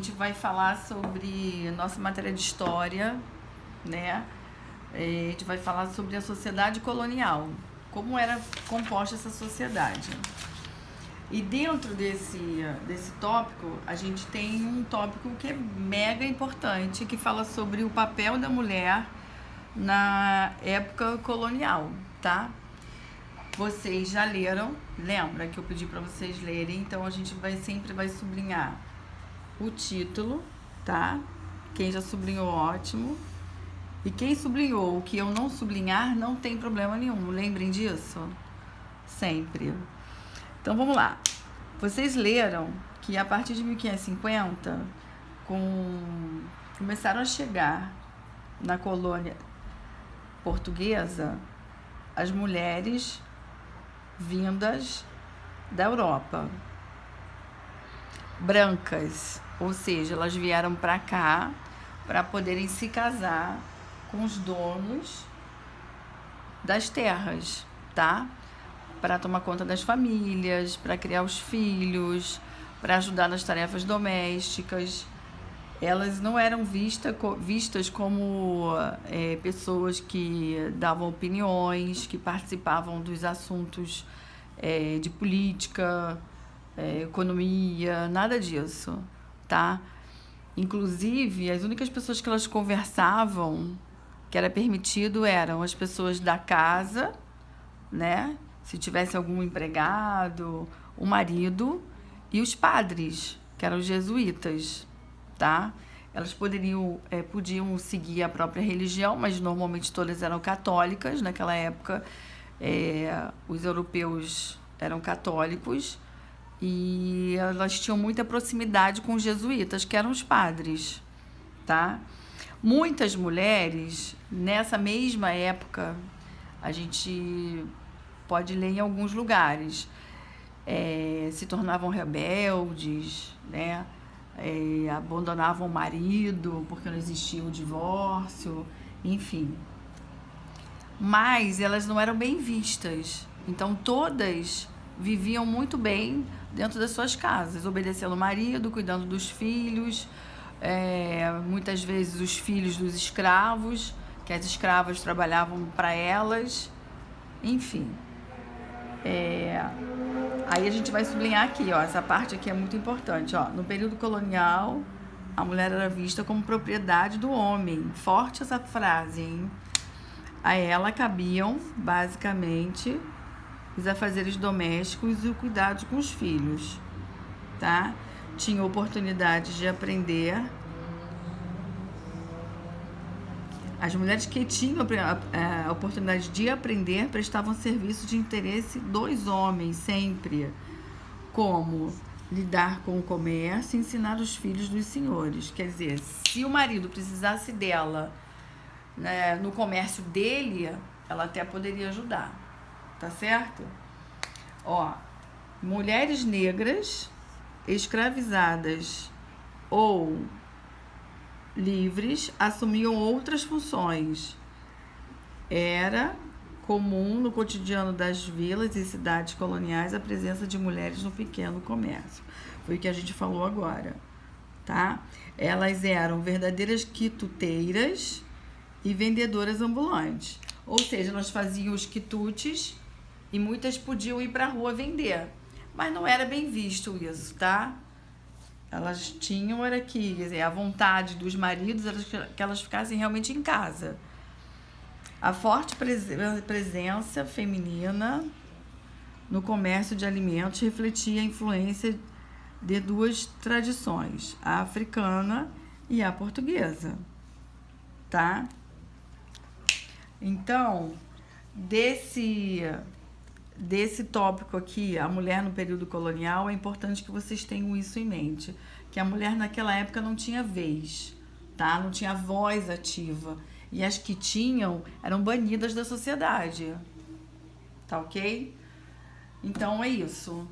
gente vai falar sobre nossa matéria de história, né? A gente vai falar sobre a sociedade colonial, como era composta essa sociedade. E dentro desse tópico, a gente tem um tópico que é mega importante, que fala sobre o papel da mulher na época colonial, tá? Vocês já leram, lembra que eu pedi para vocês lerem, então a gente sempre vai sublinhar o título, tá? Quem já sublinhou, ótimo. E quem sublinhou o que eu não sublinhar, não tem problema nenhum, lembrem disso, sempre. Então vamos lá. Vocês leram que a partir de 1550 começaram a chegar na colônia portuguesa as mulheres vindas da Europa, brancas, ou seja, elas vieram para cá para poderem se casar com os donos das terras, tá? Para tomar conta das famílias, para criar os filhos, para ajudar nas tarefas domésticas. Elas não eram vistas como pessoas que davam opiniões, que participavam dos assuntos de política, economia, nada disso, tá? Inclusive, as únicas pessoas que elas conversavam, que era permitido, eram as pessoas da casa, né? Se tivesse algum empregado, o marido e os padres, que eram os jesuítas, tá? Elas podiam seguir a própria religião, mas normalmente todas eram católicas. Naquela época, os europeus eram católicos e elas tinham muita proximidade com os jesuítas, que eram os padres, tá? Muitas mulheres, nessa mesma época, a gente pode ler em alguns lugares, se tornavam rebeldes, né? Abandonavam o marido porque não existia o divórcio, enfim. Mas elas não eram bem vistas, então todas viviam muito bem dentro das suas casas, obedecendo o marido, cuidando dos filhos, muitas vezes os filhos dos escravos, que as escravas trabalhavam para elas, enfim. Aí a gente vai sublinhar aqui, ó, essa parte aqui é muito importante, ó. No período colonial, a mulher era vista como propriedade do homem. Forte essa frase, hein? A ela cabiam, basicamente, os afazeres domésticos e o cuidado com os filhos, tá? Tinha oportunidade de aprender. As mulheres que tinham a oportunidade de aprender prestavam serviço de interesse dos homens, sempre. Como lidar com o comércio e ensinar os filhos dos senhores. Quer dizer, se o marido precisasse dela, né, no comércio dele, ela até poderia ajudar. Tá certo? Ó, mulheres negras, escravizadas ou livres assumiam outras funções. Era comum no cotidiano das vilas e cidades coloniais a presença de mulheres no pequeno comércio. Foi o que a gente falou agora, tá? Elas eram verdadeiras quituteiras e vendedoras ambulantes. Ou seja, elas faziam os quitutes e muitas podiam ir para a rua vender. Mas não era bem visto isso, tá? Elas tinham, era que, quer dizer, a vontade dos maridos era que elas ficassem realmente em casa. A forte presença feminina no comércio de alimentos refletia a influência de duas tradições, a africana e a portuguesa, tá? Então, desse tópico aqui, a mulher no período colonial, é importante que vocês tenham isso em mente, que a mulher naquela época não tinha vez, tá? Não tinha voz ativa, e as que tinham eram banidas da sociedade, tá ok? Então é isso.